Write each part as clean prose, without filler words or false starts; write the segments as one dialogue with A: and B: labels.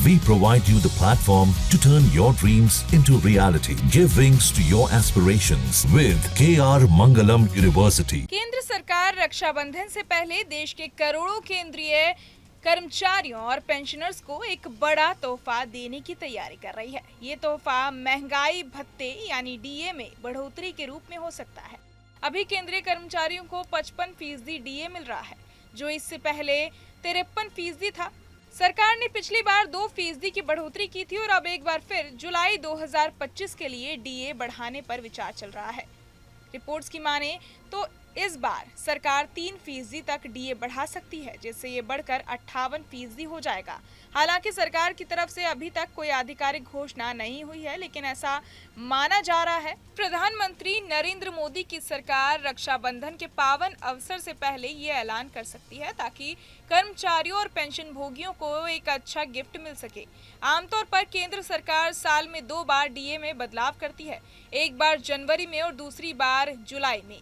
A: We provide you the platform to turn your dreams into reality. Give wings to your aspirations with KR Mangalam University.
B: केंद्र सरकार रक्षाबंधन से पहले देश के करोड़ों केंद्रीय कर्मचारियों और पेंशनर्स को एक बड़ा तोहफा देने की तैयारी कर रही है। ये तोहफा महंगाई भत्ते यानी डीए में बढ़ोतरी के रूप में हो सकता है। अभी केंद्रीय कर्मचारियों को 55% डीए मिल रहा है, जो इससे पहले 53% था। सरकार ने पिछली बार 2% की बढ़ोतरी की थी और अब एक बार फिर जुलाई 2025 के लिए डीए बढ़ाने पर विचार चल रहा है। रिपोर्ट्स की माने तो इस बार सरकार 3% तक डीए बढ़ा सकती है, जिससे ये बढ़कर 58% हो जाएगा। हालांकि सरकार की तरफ से अभी तक कोई आधिकारिक घोषणा नहीं हुई है, लेकिन ऐसा माना जा रहा है प्रधानमंत्री नरेंद्र मोदी की सरकार रक्षाबंधन के पावन अवसर से पहले ये ऐलान कर सकती है, ताकि कर्मचारियों और पेंशन भोगियों को एक अच्छा गिफ्ट मिल सके। आमतौर पर केंद्र सरकार साल में 2 बार डीए में बदलाव करती है, एक बार जनवरी में और दूसरी बार जुलाई में।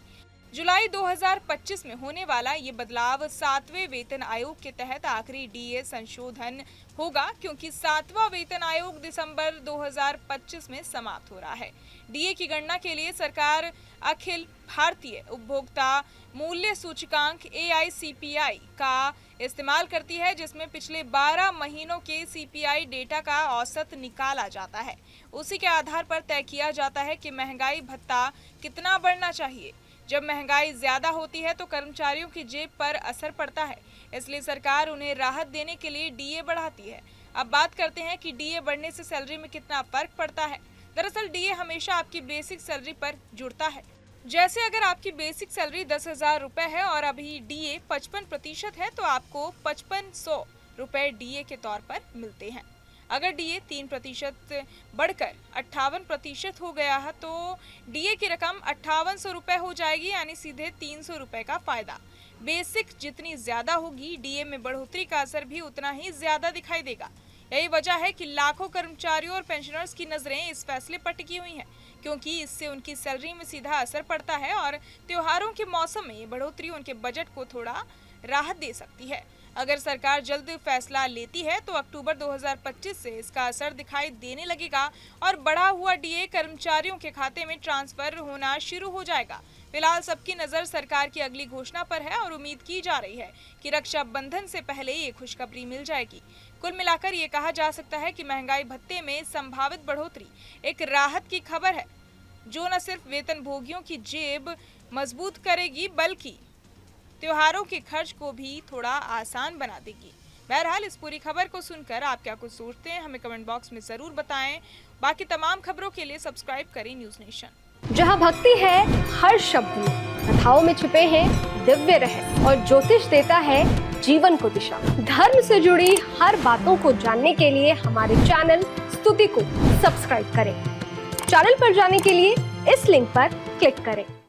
B: जुलाई 2025 में होने वाला ये बदलाव 7वें वेतन आयोग के तहत आखिरी डीए संशोधन होगा, क्योंकि 7वां वेतन आयोग दिसंबर 2025 में समाप्त हो रहा है। डीए की गणना के लिए सरकार अखिल भारतीय उपभोक्ता मूल्य सूचकांक AICPI का इस्तेमाल करती है, जिसमें पिछले 12 महीनों के CPI डेटा का औसत निकाला जाता है। उसी के आधार पर तय किया जाता है कि महंगाई भत्ता कितना बढ़ना चाहिए। जब महंगाई ज्यादा होती है तो कर्मचारियों की जेब पर असर पड़ता है, इसलिए सरकार उन्हें राहत देने के लिए डीए बढ़ाती है। अब बात करते हैं कि डीए बढ़ने से सैलरी में कितना फर्क पड़ता है। दरअसल डीए हमेशा आपकी बेसिक सैलरी पर जुड़ता है। जैसे अगर आपकी बेसिक सैलरी 10,000 रुपए है और अभी डीए 55% है, तो आपको 5500 रुपए डीए के तौर पर मिलते हैं। अगर डीए 3% बढ़कर 58% हो गया है, तो डीए की रकम 5800 रुपए हो जाएगी, यानी सीधे 300 रुपए का फायदा। बेसिक जितनी ज्यादा होगी, डीए में बढ़ोतरी का असर भी उतना ही ज्यादा दिखाई देगा। यही वजह है कि लाखों कर्मचारियों और पेंशनर्स की नजरें इस फैसले पर टिकी हुई हैं, क्योंकि इससे उनकी सैलरी में सीधा असर पड़ता है और त्योहारों के मौसम में ये बढ़ोतरी उनके बजट को थोड़ा राहत दे सकती है। अगर सरकार जल्द फैसला लेती है तो अक्टूबर 2025 से इसका असर दिखाई देने लगेगा और बढ़ा हुआ डीए कर्मचारियों के खाते में ट्रांसफर होना शुरू हो जाएगा। फिलहाल सबकी नजर सरकार की अगली घोषणा पर है और उम्मीद की जा रही है कि रक्षाबंधन से पहले ये खुशखबरी मिल जाएगी। कुल मिलाकर ये कहा जा सकता है कि महंगाई भत्ते में संभावित बढ़ोतरी एक राहत की खबर है, जो न सिर्फ वेतन भोगियों की जेब मजबूत करेगी, बल्कि त्योहारों के खर्च को भी थोड़ा आसान बना देगी। बहरहाल इस पूरी खबर को सुनकर आप क्या कुछ सोचते हैं, हमें कमेंट बॉक्स में जरूर बताएं। बाकी तमाम खबरों के लिए सब्सक्राइब करें न्यूज़ नेशन।
C: जहां भक्ति है हर शब्द में, कथाओं में छुपे हैं दिव्य रहस्य और ज्योतिष देता है जीवन को दिशा। धर्म से जुड़ी हर बातों को जानने के लिए हमारे चैनल स्तुति को सब्सक्राइब करें। चैनल पर जाने के लिए इस लिंक पर क्लिक करें।